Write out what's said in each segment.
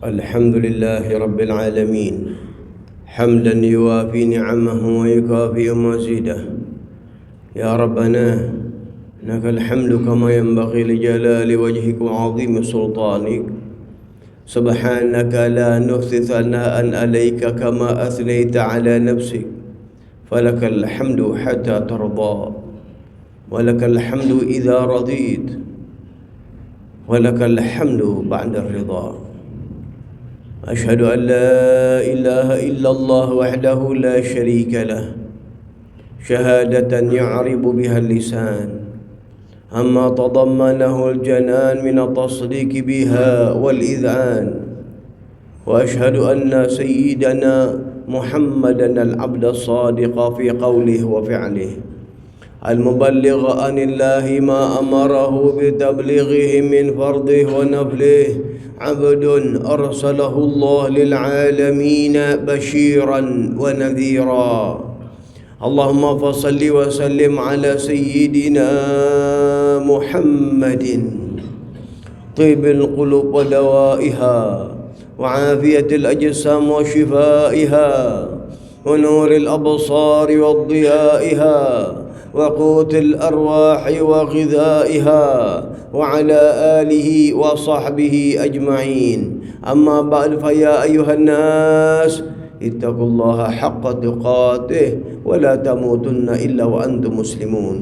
الحمد لله رب العالمين حمدا يوافي نعمه ويكافئ مزيده. يا ربنا لك الحمد كما ينبغي لجلال وجهك وعظيم سلطانك. سبحانك لا نحصي ثناء عليك كما أثنيت على نفسك. فلك الحمد حتى ترضى، ولك الحمد إذا رضيت، ولك الحمد بعد الرضا. أشهد أن لا إله إلا الله وحده لا شريك له شهادة يعرب بها اللسان أما تضمنه الجنان من التصديق بها والإذعان. وأشهد أن سيدنا محمدا العبد الصادق في قوله وفعله المبلغ عن الله ما أمره بتبليغه من فرضه ونفله، عبد أرسله الله للعالمين بشيرا ونذيرا. اللهم فصل وسلم على سيدنا محمد طيب القلوب ودوائها وعافية الأجسام وشفائها ونور الأبصار وضيائها وقوت الأرواح وغذائها وعلى آله وصحبه أجمعين. أما بعد فيا أيها الناس اتقوا الله حق تقاته ولا تموتن إلا وأنتم مسلمون.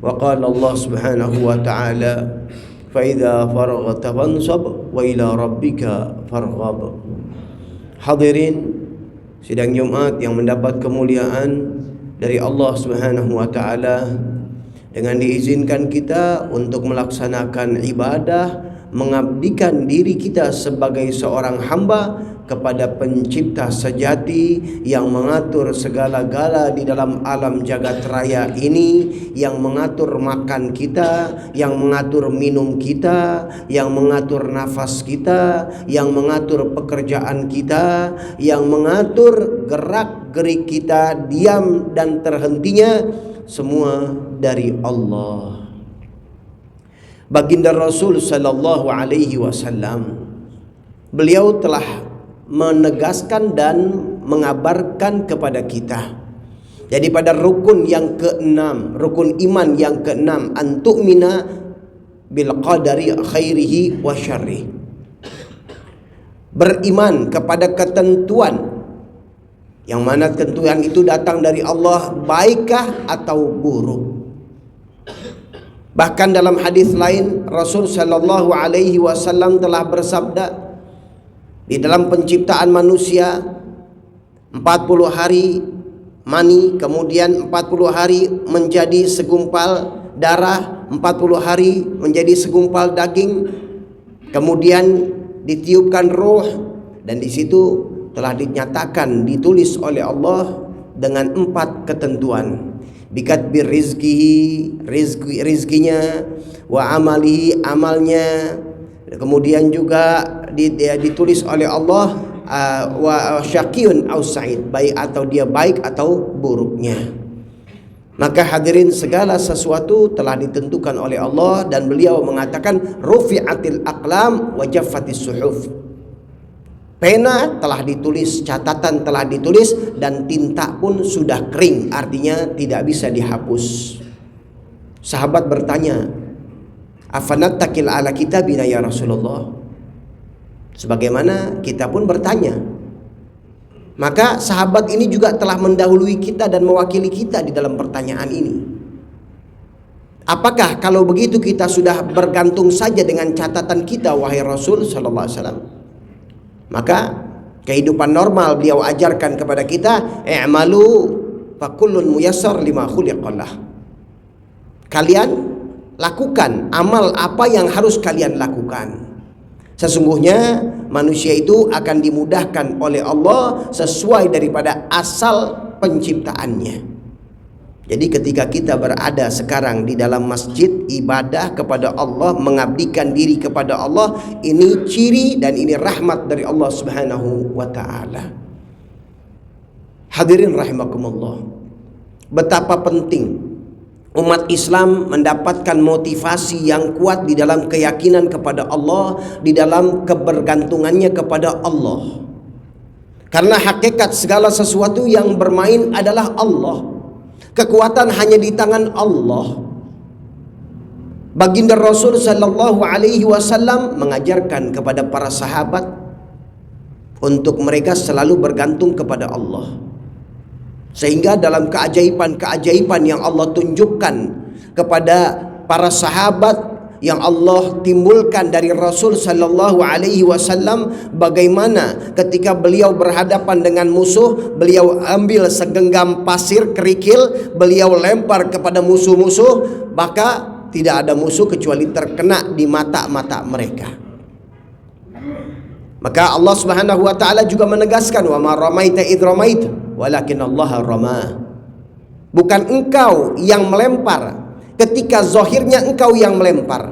وقال الله سبحانه وتعالى فإذا فرغت فانصب وإلى ربك فارغب. Hadirin sidang Jumat yang mendapat kemuliaan dari Allah Subhanahu wa taala, dengan diizinkan kita untuk melaksanakan ibadah, mengabdikan diri kita sebagai seorang hamba kepada pencipta sejati yang mengatur segala-gala di dalam alam jagat raya ini, yang mengatur makan kita, yang mengatur minum kita, yang mengatur nafas kita, yang mengatur pekerjaan kita, yang mengatur gerak-gerik kita, diam dan terhentinya, semua dari Allah. Baginda Rasul sallallahu alaihi wasallam, beliau telah menegaskan dan mengabarkan kepada kita. Jadi pada rukun yang keenam, rukun iman yang keenam, antu'mina bil qadari khairihi wa syarrih. Beriman kepada ketentuan, yang mana ketentuan itu datang dari Allah, baikkah atau buruk. Bahkan dalam hadis lain Rasul sallallahu alaihi wasallam telah bersabda, di dalam penciptaan manusia 40 hari mani, kemudian 40 hari menjadi segumpal darah, 40 hari menjadi segumpal daging, kemudian ditiupkan ruh, dan di situ telah dinyatakan, ditulis oleh Allah dengan 4 ketentuan. Bikatbir rizkihi, rizkinya, wa amalihi, amalnya, kemudian juga ditulis oleh Allah wa syaqiyun au sa'id, baik atau dia baik atau buruknya. Maka hadirin, segala sesuatu telah ditentukan oleh Allah, dan beliau mengatakan rufi'atil aqlam wa jaffatis suhuf. Pena telah ditulis, catatan telah ditulis, dan tinta pun sudah kering, artinya tidak bisa dihapus. Sahabat bertanya, afanattakil ala kitabina ya Rasulullah? Sebagaimana kita pun bertanya. Maka sahabat ini juga telah mendahului kita dan mewakili kita di dalam pertanyaan ini. Apakah kalau begitu kita sudah bergantung saja dengan catatan kita, wahai Rasul sallallahu alaihi wasallam? Maka kehidupan normal beliau ajarkan kepada kita, i'malu fakullun muyassar lima khuliqalah. Kalian lakukan amal apa yang harus kalian lakukan. Sesungguhnya manusia itu akan dimudahkan oleh Allah sesuai daripada asal penciptaannya. Jadi ketika kita berada sekarang di dalam masjid, ibadah kepada Allah, mengabdikan diri kepada Allah, ini ciri dan ini rahmat dari Allah Subhanahu wa taala. Hadirin rahimakumullah, betapa penting umat Islam mendapatkan motivasi yang kuat di dalam keyakinan kepada Allah, di dalam kebergantungannya kepada Allah. Karena hakikat segala sesuatu yang bermain adalah Allah. Kekuatan hanya di tangan Allah. Baginda Rasul sallallahu alaihi wasallam mengajarkan kepada para sahabat untuk mereka selalu bergantung kepada Allah. Sehingga dalam keajaiban-keajaiban yang Allah tunjukkan kepada para sahabat, yang Allah timbulkan dari Rasul sallallahu alaihi wasallam, bagaimana ketika beliau berhadapan dengan musuh, beliau ambil segenggam pasir kerikil, beliau lempar kepada musuh-musuh, maka tidak ada musuh kecuali terkena di mata-mata mereka. Maka Allah Subhanahu wa taala juga menegaskan, wa ma ramaita id ramaita walakin Allah rama. Bukan engkau yang melempar ketika zahirnya engkau yang melempar.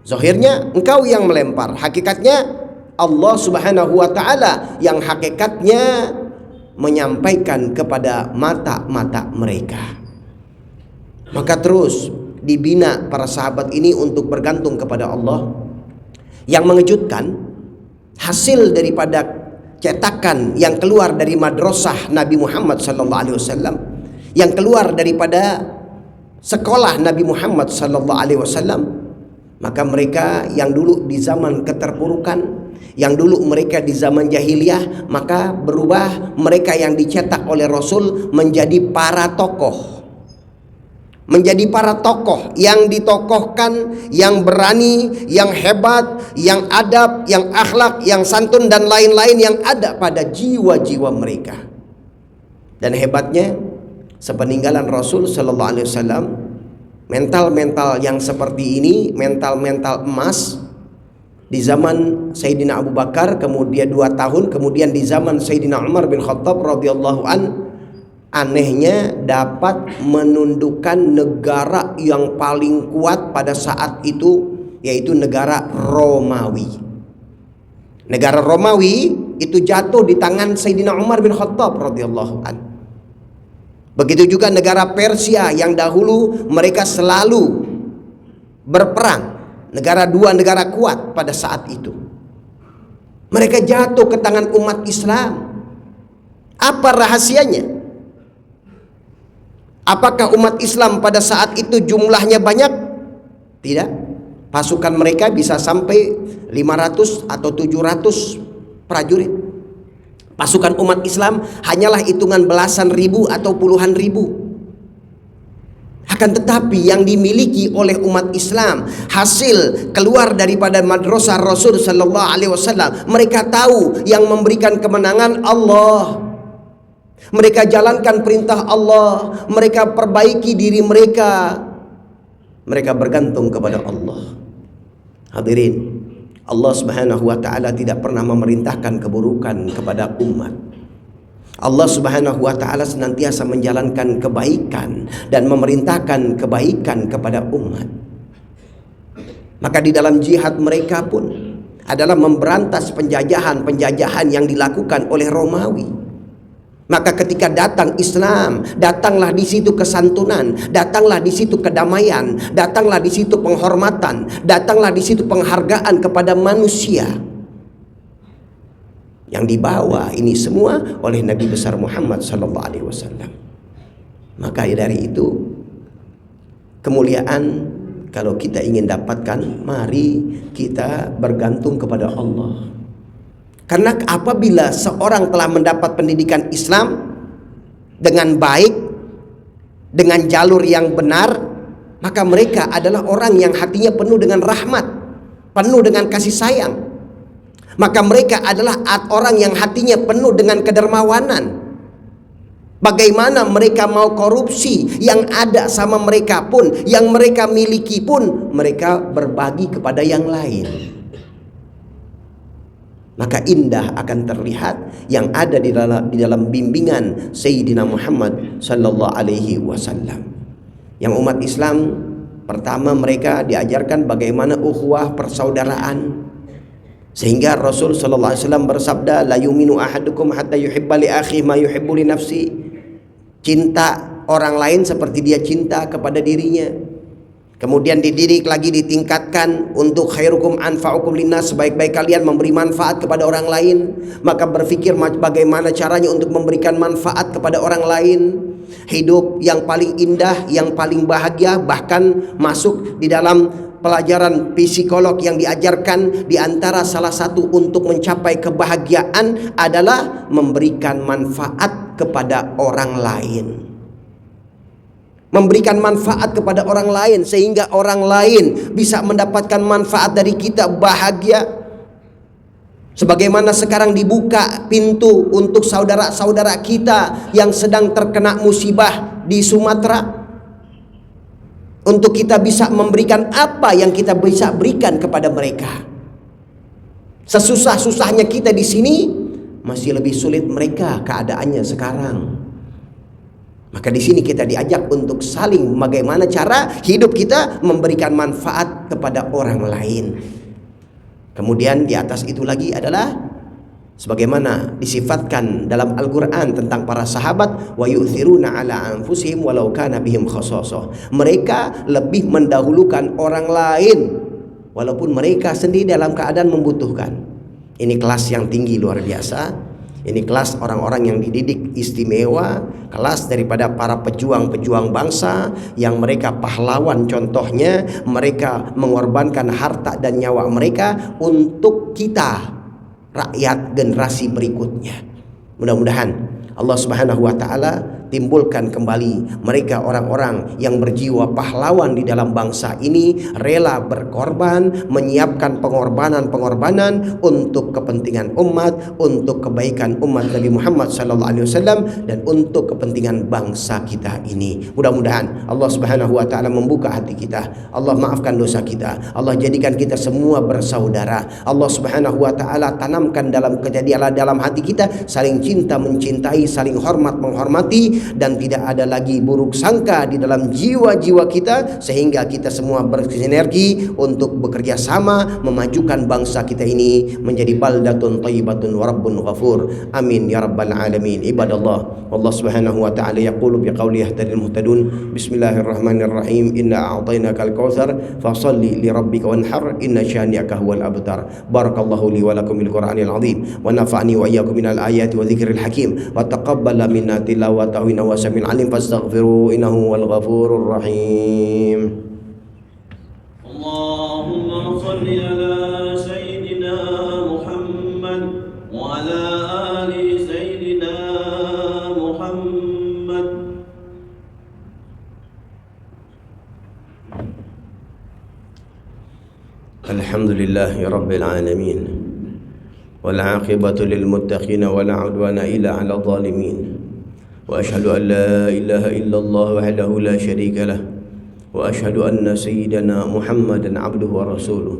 Zahirnya engkau yang melempar, hakikatnya Allah Subhanahu wa taala yang hakikatnya menyampaikan kepada mata-mata mereka. Maka terus dibina para sahabat ini untuk bergantung kepada Allah. Yang mengejutkan, hasil daripada cetakan yang keluar dari madrasah Nabi Muhammad SAW, yang keluar daripada sekolah Nabi Muhammad SAW, maka mereka yang dulu di zaman keterpurukan, yang dulu mereka di zaman jahiliyah, maka berubah mereka yang dicetak oleh Rasul menjadi para tokoh. Menjadi para tokoh yang ditokohkan, yang berani, yang hebat, yang adab, yang akhlak, yang santun dan lain-lain yang ada pada jiwa-jiwa mereka. Dan hebatnya, sepeninggalan Rasul sallallahu alaihi wasallam, mental-mental yang seperti ini, mental-mental emas, di zaman Sayyidina Abu Bakar, kemudian 2 tahun, kemudian di zaman Sayyidina Umar bin Khattab radhiyallahu an, anehnya dapat menundukkan negara yang paling kuat pada saat itu, yaitu negara Romawi. Negara Romawi itu jatuh di tangan Sayyidina Umar bin Khattab radhiyallahu an. Begitu juga negara Persia yang dahulu mereka selalu berperang. Dua negara kuat pada saat itu. Mereka jatuh ke tangan umat Islam. Apa rahasianya? Apakah umat Islam pada saat itu jumlahnya banyak? Tidak. Pasukan mereka bisa sampai 500 atau 700 prajurit. Pasukan umat Islam hanyalah hitungan belasan ribu atau puluhan ribu. Akan tetapi yang dimiliki oleh umat Islam, hasil keluar daripada madrasah Rasul sallallahu alaihi wasallam, mereka tahu yang memberikan kemenangan Allah. Mereka jalankan perintah Allah, mereka perbaiki diri mereka, mereka bergantung kepada Allah. Hadirin, Allah Subhanahu wa taala tidak pernah memerintahkan keburukan kepada umat. Allah Subhanahu wa taala senantiasa menjalankan kebaikan dan memerintahkan kebaikan kepada umat. Maka di dalam jihad mereka pun adalah memberantas penjajahan yang dilakukan oleh Romawi. Maka ketika datang Islam, datanglah di situ kesantunan, datanglah di situ kedamaian, datanglah di situ penghormatan, datanglah di situ penghargaan kepada manusia. Yang dibawa ini semua oleh Nabi besar Muhammad sallallahu alaihi wasallam. Maka dari itu kemuliaan kalau kita ingin dapatkan, mari kita bergantung kepada Allah. Karena apabila seorang telah mendapat pendidikan Islam dengan baik, dengan jalur yang benar, maka mereka adalah orang yang hatinya penuh dengan rahmat, penuh dengan kasih sayang. Maka mereka adalah orang yang hatinya penuh dengan kedermawanan. Bagaimana mereka mau korupsi, yang ada sama mereka pun, yang mereka miliki pun, mereka berbagi kepada yang lain. Maka indah akan terlihat yang ada di dalam bimbingan Sayyidina Muhammad sallallahu alaihi wasallam. Yang umat Islam, pertama mereka diajarkan bagaimana ukhuwah persaudaraan. Sehingga Rasul sallallahu alaihi wasallam bersabda, la yuminu ahadukum hatta yuhibba li akhihi ma yuhibbu li nafsi. Cinta orang lain seperti dia cinta kepada dirinya. Kemudian dididik lagi, ditingkatkan untuk khairukum anfa'ukum linnas, sebaik-baik kalian memberi manfaat kepada orang lain. Maka berpikir bagaimana caranya untuk memberikan manfaat kepada orang lain. Hidup yang paling indah, yang paling bahagia, bahkan masuk di dalam pelajaran psikolog yang diajarkan, di antara salah satu untuk mencapai kebahagiaan adalah memberikan manfaat kepada orang lain. Memberikan manfaat kepada orang lain sehingga orang lain bisa mendapatkan manfaat dari kita, bahagia. Sebagaimana sekarang dibuka pintu untuk saudara-saudara kita yang sedang terkena musibah di Sumatera, untuk kita bisa memberikan apa yang kita bisa berikan kepada mereka. Sesusah-susahnya kita di sini, masih lebih sulit mereka keadaannya sekarang. Maka di sini kita diajak untuk saling bagaimana cara hidup kita memberikan manfaat kepada orang lain. Kemudian di atas itu lagi adalah sebagaimana disifatkan dalam Al-Quran tentang para sahabat, wa yu'thiruna ala anfusihim walau kana bihim khasasah. Mereka lebih mendahulukan orang lain walaupun mereka sendiri dalam keadaan membutuhkan. Ini kelas yang tinggi luar biasa. Ini kelas orang-orang yang dididik istimewa, kelas daripada para pejuang-pejuang bangsa yang mereka pahlawan. Contohnya, mereka mengorbankan harta dan nyawa mereka untuk kita, rakyat generasi berikutnya. Mudah-mudahan Allah Subhanahu wa taala timbulkan kembali mereka orang-orang yang berjiwa pahlawan di dalam bangsa ini, rela berkorban, menyiapkan pengorbanan-pengorbanan untuk kepentingan umat, untuk kebaikan umat Nabi Muhammad SAW, dan untuk kepentingan bangsa kita ini. Mudah-mudahan Allah Subhanahu wa taala membuka hati kita. Allah maafkan dosa kita. Allah jadikan kita semua bersaudara. Allah Subhanahu wa taala tanamkan dalam kejadian dalam hati kita saling cinta mencintai, saling hormat menghormati, dan tidak ada lagi buruk sangka di dalam jiwa-jiwa kita, sehingga kita semua bersinergi untuk bekerja sama memajukan bangsa kita ini menjadi baldatun thayyibatun wa rabbun ghafur. Amin ya rabbal alamin. Ibadallah, Allah Subhanahu wa taala yaqulu biqauli yahtadil muhtadun. Bismillahirrahmanirrahim. Inna a'tainakal kautsar fasalli li rabbika wanhar inna syani'aka huwal abtar. Barakallahu li wa lakum bil Qur'anil azim wa nafa'ani wa iyyakum minal ayati wa dzikril hakim wa taqabbala minna tilawatahu innahu wasami'ul alim fastaghfiru innahu wal ghafurur rahim. Allahumma shalli ala sayyidina Muhammad wa ala ali sayyidina Muhammad. Alhamdulillahi rabbil alamin wal 'aqibatu lil muttaqin wa la 'udwana illa 'alal zalimin. وأشهد أن لا إله إلا الله وحده لا شريك له وأشهد أن سيدنا محمدا عبده ورسوله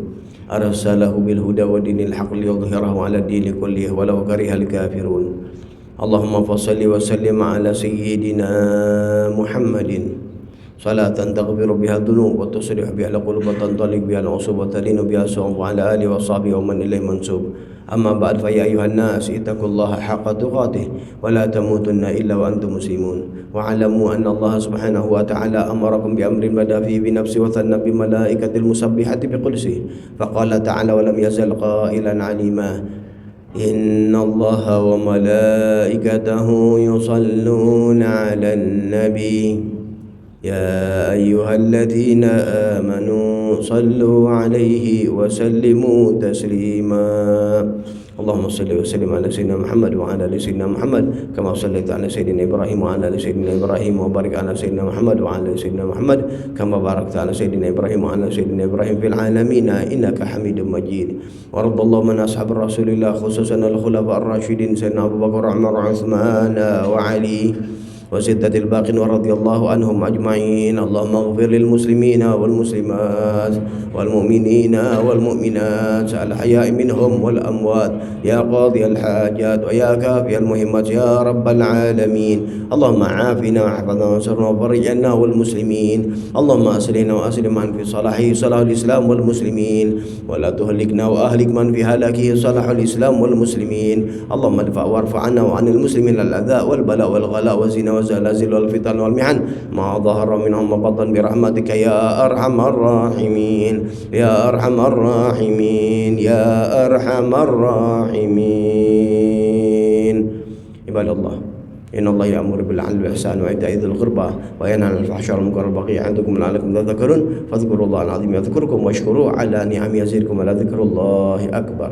أرسله بالهدى ودين الحق ليظهره على الدين كله ولو كره الكافرون. اللهم فصل وسلم على سيدنا محمد صلاة تغفر بها الذنوب وتصلح بها القلوب وتنطلق بها العصوب وتلين بها الصعب وعلى آله وصحبه ومن إليه منسوب. أما بعد فيا أيها الناس اتقوا الله حق تقاته ولا تموتن إلا وأنتم مسلمون واعلموا أن الله سبحانه وتعالى أمركم بأمر بدأ فيه بنفسه وثنى بملائكة المسبحة بقدسه فقال تعالى ولم يزل قائلا عليما إن الله وملائكته يصلون على النبي يا أيها الذين آمنوا صلوا عليه وسلموا تسليما. اللهم صل وسلم على سيدنا محمد وعلى آل سيدنا محمد كما صليت على سيدنا إبراهيم وعلى آل سيدنا إبراهيم وبارك على سيدنا محمد وعلى آل سيدنا محمد كما باركت على سيدنا إبراهيم وعلى آل سيدنا إبراهيم في العالمين إنك حميد مجيد. وارض اللهم عن أصحاب رسول الله خصوصا الخلفاء الراشدين سيدنا أبو بكر وعمر وعثمان وعلي وستة الباقين ورضي الله عنهم أجمعين. اللهم اغفر للمسلمين والمسلمات والمؤمنين والمؤمنات الأحياء منهم والأموات يا قاضي الحاجات ويا كافي المهمات يا رب العالمين. اللهم عافنا واحفظنا وانصرنا وفرج عنا والمسلمين. اللهم أسلنا وأسلم من في صلاحه صلاح الإسلام والمسلمين ولا تهلكنا وأهلك من في هلاكه صلاح الإسلام والمسلمين. اللهم ادفع وارفع عنا وعن المسلمين الأذى والبلاء والغلاء والزنا والزلازل والفتن والمحن ما ظهر منهم وبطن برحمتك يا أرحم الراحمين يا أرحم الراحمين يا أرحم الراحمين. عباد الله إن الله يأمر بالعدل والإحسان وإيتاء ذي القربى وينهى عن الفحشاء والمنكر والبغي يعظكم لعلكم تذكرون فاذكروا الله العظيم يذكركم واشكروه على نعمه يزدكم ولذكر الله أكبر.